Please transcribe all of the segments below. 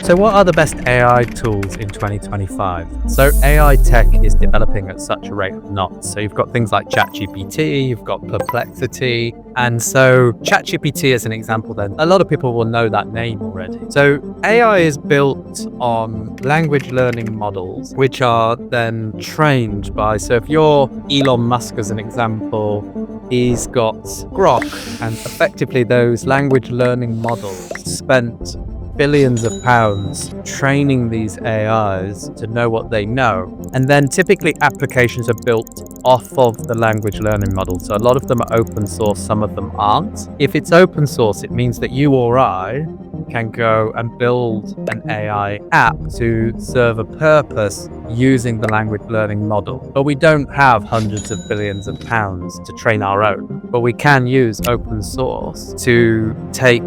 So what are the best AI tools in 2025? So AI tech is developing at such a rate of knots. So you've got things like ChatGPT, you've got Perplexity. And so ChatGPT as an example, then a lot of people will know that name already. So AI is built on language learning models, which are then trained by, so if you're Elon Musk as an example, he's got Grok, and effectively those language learning models spent billions of pounds training these AIs to know what they know. And then typically applications are built off of the language learning model. So a lot of them are open source, some of them aren't. If it's open source, it means that you or I can go and build an AI app to serve a purpose using the language learning model. But we don't have hundreds of billions of pounds to train our own. But we can use open source to take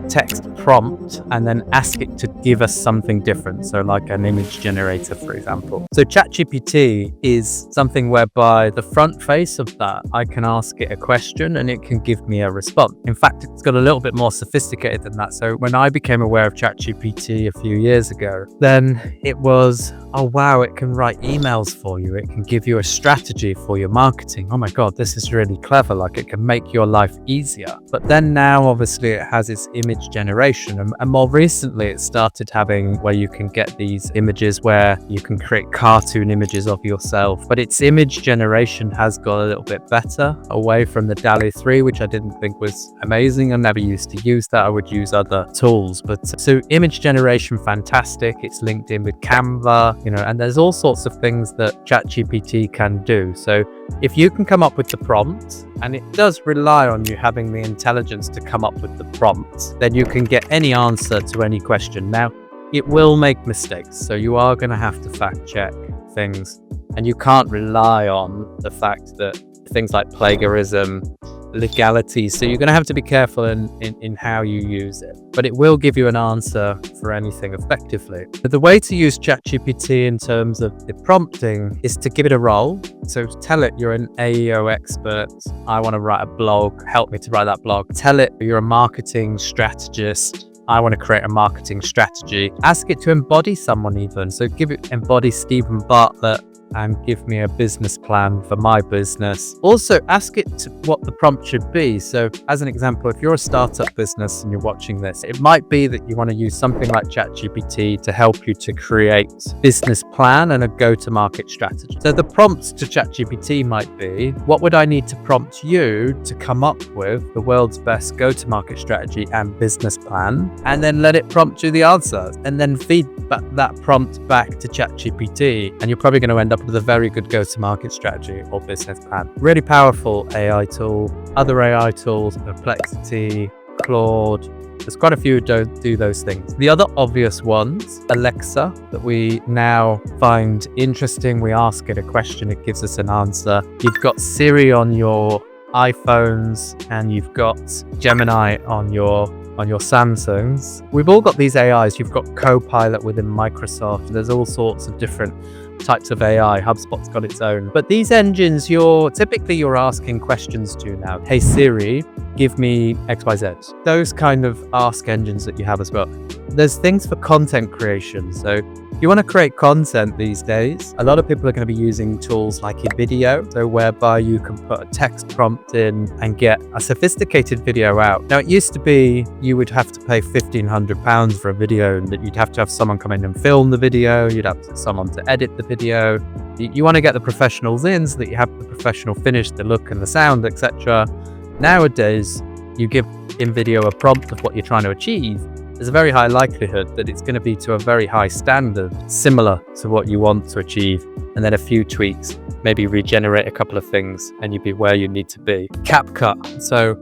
text prompt and then ask it to give us something different. So like an image generator, for example. So ChatGPT is something whereby the front face of that, I can ask it a question and it can give me a response. In fact, it's got a little bit more sophisticated than that. So when I became aware of ChatGPT a few years ago, then it was, oh wow, it can write emails for you. It can give you a strategy for your marketing. Oh my God, this is really clever. Like it can make your life easier. But then now obviously it has its image generation, and more recently it started having where you can get these images where you can create cartoon images of yourself. But its image generation has got a little bit better, away from the DALL-E 3, which I didn't think was amazing. I never used to use that. I would use other tools. But so image generation, fantastic. It's linked in with Canva, and there's all sorts of things that ChatGPT can do. So if you can come up with the prompt, and it does rely on you having the intelligence to come up with the prompt, then you can get any answer to any question. Now, it will make mistakes, so you are going to have to fact check things, and you can't rely on the fact that things like plagiarism, legality, so you're going to have to be careful in how you use it, but it will give you an answer for anything effectively. But the way to use ChatGPT in terms of the prompting is to give it a role. So tell it you're an AEO expert, I want to write a blog, help me to write that blog. Tell it you're a marketing strategist, I want to create a marketing strategy. Ask it to embody someone even. So embody Stephen Bartlett and give me a business plan for my business. Also ask it what the prompt should be. So as an example, if you're a startup business and you're watching this, it might be that you want to use something like ChatGPT to help you to create business plan and a go-to-market strategy. So the prompts to ChatGPT might be, what would I need to prompt you to come up with the world's best go-to-market strategy and business plan? And then let it prompt you the answer, and then feed that prompt back to ChatGPT, and you're probably going to end up with a very good go-to-market strategy or business plan. Really powerful AI tool. Other AI tools, Perplexity, Claude, there's quite a few who don't do those things. The other obvious ones, Alexa, that we now find interesting. We ask it a question, it gives us an answer. You've got Siri on your iPhones, and you've got Gemini on your Samsungs. We've all got these AIs. You've got Copilot within Microsoft. There's all sorts of different types of AI. HubSpot's got its own. But these engines, you're asking questions to now. Hey Siri, give me XYZ. Those kind of ask engines that you have as well. There's things for content creation. So if you want to create content these days, a lot of people are going to be using tools like INVIDEO, so whereby you can put a text prompt in and get a sophisticated video out. Now, it used to be you would have to pay £1,500 for a video, and that you'd have to have someone come in and film the video, you'd have someone to edit the video. You want to get the professionals in so that you have the professional finish, the look and the sound, etc. Nowadays, you give INVIDEO a prompt of what you're trying to achieve, there's a very high likelihood that it's going to be to a very high standard, similar to what you want to achieve, and then a few tweaks, maybe regenerate a couple of things, and you'd be where you need to be. CapCut. So,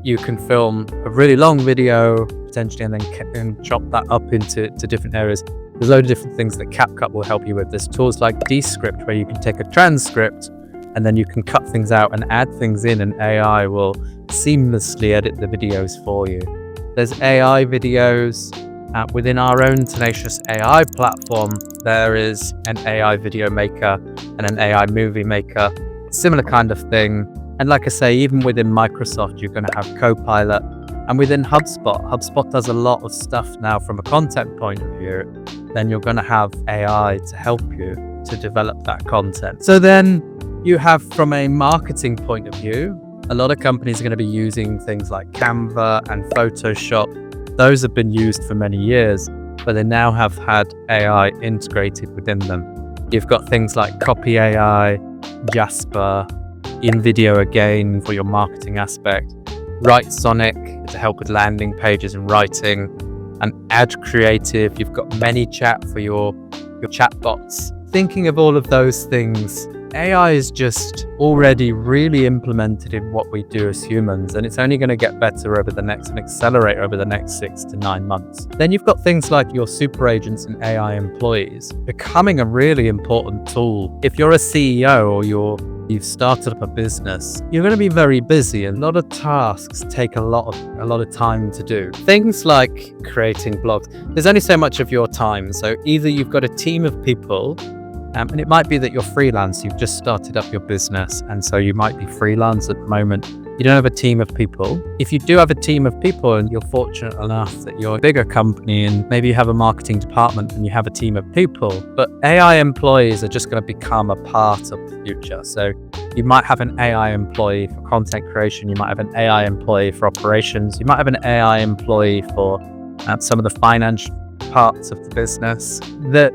you can film a really long video, potentially, and then chop that up into different areas. There's a load of different things that CapCut will help you with. There's tools like Descript, where you can take a transcript, and then you can cut things out and add things in, and AI will seamlessly edit the videos for you. There's AI videos within our own Tenacious AI platform. There is an AI video maker and an AI movie maker, similar kind of thing. And like I say, even within Microsoft, you're going to have Copilot And within HubSpot does a lot of stuff now from a content point of view. Then you're going to have AI to help you to develop that content. So then you have, from a marketing point of view, a lot of companies are going to be using things like Canva and Photoshop. Those have been used for many years, but they now have had AI integrated within them. You've got things like Copy AI, Jasper, INVIDEO again for your marketing aspect, Write Sonic to help with landing pages and writing, and Ad Creative. You've got ManyChat for your chatbots. Thinking of all of those things, AI is just already really implemented in what we do as humans, and it's only going to get better and accelerate over the next 6 to 9 months. Then you've got things like your super agents and AI employees becoming a really important tool. If you're a CEO or you've started up a business, you're going to be very busy. A lot of tasks take a lot of time to do. Things like creating blogs, there's only so much of your time. So either you've got a team of people, and it might be that you're freelance, you've just started up your business, and so you might be freelance at the moment. You don't have a team of people. If you do have a team of people and you're fortunate enough that you're a bigger company and maybe you have a marketing department and you have a team of people, but AI employees are just going to become a part of the future. So you might have an AI employee for content creation, you might have an AI employee for operations, you might have an AI employee for some of the financial parts of the business.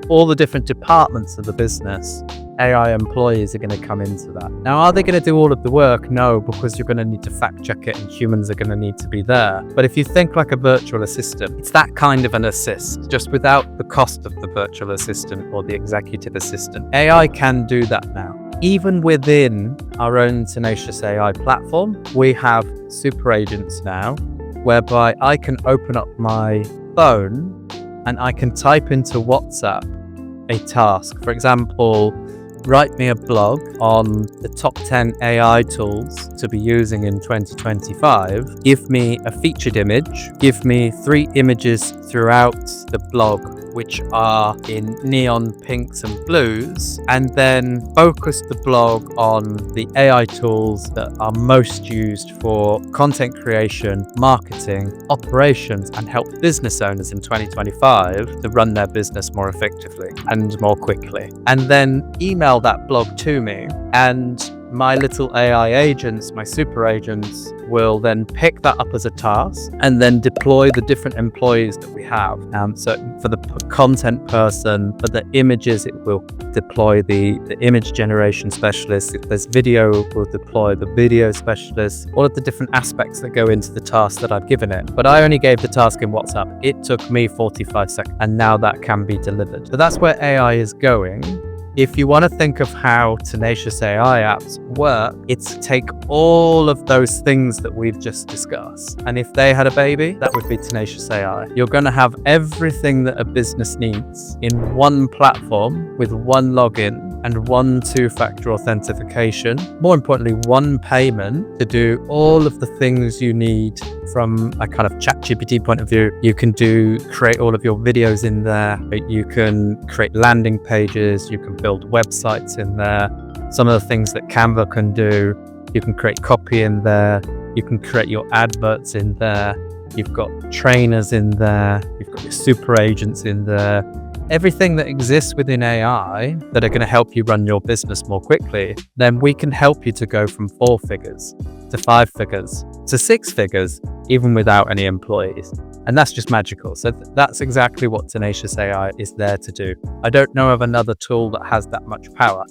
All the different departments of the business, AI employees are going to come into that. Now, are they going to do all of the work? No, because you're going to need to fact check it and humans are going to need to be there. But if you think like a virtual assistant, it's that kind of an assist, just without the cost of the virtual assistant or the executive assistant. AI can do that now. Even within our own Tenacious AI platform, we have super agents now, whereby I can open up my phone and I can type into WhatsApp a task. For example, write me a blog on the top 10 AI tools to be using in 2025. Give me a featured image. Give me 3 images throughout the blog, which are in neon pinks and blues, and then focus the blog on the AI tools that are most used for content creation, marketing, operations, and help business owners in 2025 to run their business more effectively and more quickly. And then email that blog to me, and my little AI agents, my super agents, will then pick that up as a task and then deploy the different employees that we have. So for the content person, for the images, it will deploy the image generation specialist. If there's video, it will deploy the video specialist, all of the different aspects that go into the task that I've given it. But I only gave the task in WhatsApp. It took me 45 seconds, and now that can be delivered. So that's where AI is going. If you want to think of how Tenacious AI apps work, it's take all of those things that we've just discussed. And if they had a baby, that would be Tenacious AI. You're going to have everything that a business needs in one platform with one login and one 2-factor authentication. More importantly, one payment to do all of the things you need from a kind of ChatGPT point of view. You can create all of your videos in there. You can create landing pages. You can build websites in there. Some of the things that Canva can do. You can create copy in there. You can create your adverts in there. You've got trainers in there. You've got your super agents in there. Everything that exists within AI that are going to help you run your business more quickly, then we can help you to go from 4 figures to 5 figures to 6 figures, even without any employees. And that's just magical. So that's exactly what Tenacious AI is there to do. I don't know of another tool that has that much power.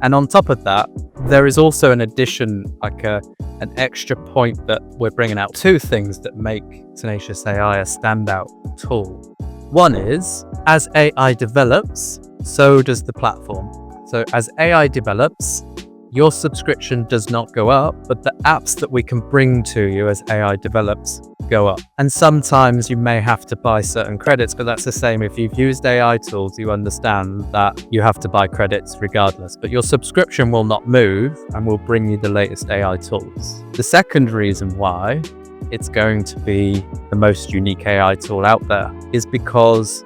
And on top of that, there is also an addition, like an extra point that we're bringing out. 2 things that make Tenacious AI a standout tool. One is, as AI develops, so does the platform. So as AI develops, your subscription does not go up, but the apps that we can bring to you as AI develops go up. And sometimes you may have to buy certain credits, but that's the same. If you've used AI tools, you understand that you have to buy credits regardless, but your subscription will not move and will bring you the latest AI tools. The second reason why it's going to be the most unique AI tool out there is because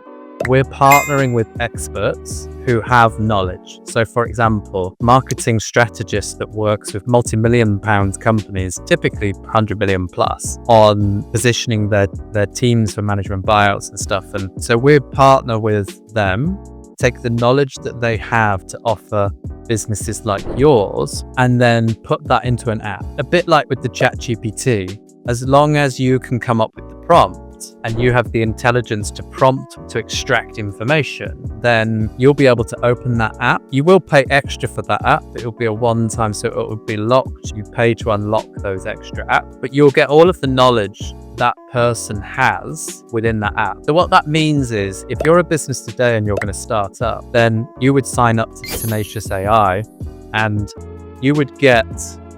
we're partnering with experts who have knowledge. So for example, marketing strategist that works with multi-million pound companies, typically 100 million plus, on positioning their teams for management buyouts and stuff. And so we partner with them, take the knowledge that they have to offer businesses like yours, and then put that into an app. A bit like with the ChatGPT, as long as you can come up with the prompt and you have the intelligence to prompt to extract information, then you'll be able to open that app. You will pay extra for that app. It'll be a one-time, so it will be locked. You pay to unlock those extra apps, but you'll get all of the knowledge that person has within that app. So what that means is, if you're a business today and you're going to start up, then you would sign up to Tenacious AI and you would get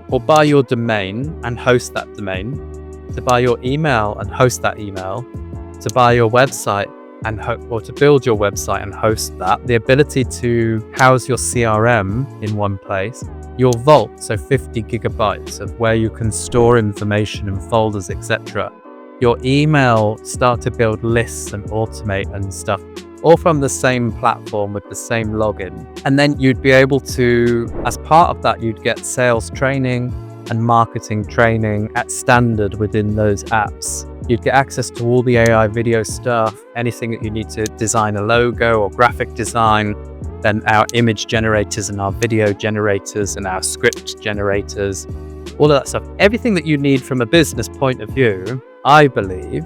or buy your domain and host that domain, to buy your email and host that email, to buy your website and or to build your website and host that, the ability to house your CRM in one place, your vault, so 50 gigabytes of where you can store information and folders, etc. Your email, start to build lists and automate and stuff, all from the same platform with the same login. And then you'd be able to, as part of that, you'd get sales training and marketing training at standard within those apps. You'd get access to all the AI video stuff, anything that you need to design a logo or graphic design, then our image generators and our video generators and our script generators, all of that stuff. Everything that you need from a business point of view, I believe,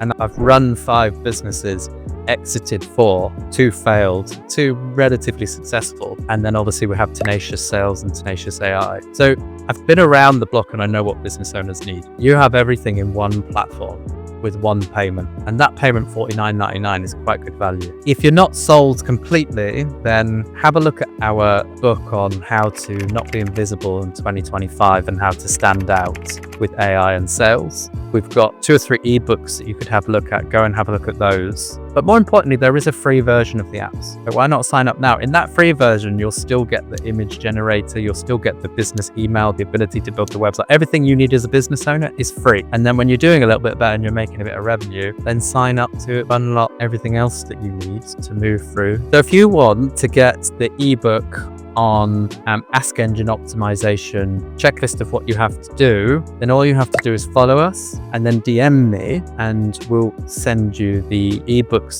and I've run 5 businesses, exited 4, 2 failed, 2 relatively successful, and then obviously we have Tenacious Sales and Tenacious AI. So I've been around the block and I know what business owners need. You have everything in one platform with one payment, and that payment, $49.99, is quite good value. If you're not sold completely, then have a look at our book on how to not be invisible in 2025 and how to stand out with AI and sales. We've got 2 or 3 ebooks that you could have a look at. Go and have a look at those. But more importantly, there is a free version of the apps. So why not sign up now? In that free version, you'll still get the image generator, you'll still get the business email, the ability to build the website. Everything you need as a business owner is free. And then when you're doing a little bit better and you're making a bit of revenue, then sign up to unlock everything else that you need to move through. So if you want to get the ebook on Ask Engine Optimization, checklist of what you have to do, then all you have to do is follow us and then DM me, and we'll send you the ebooks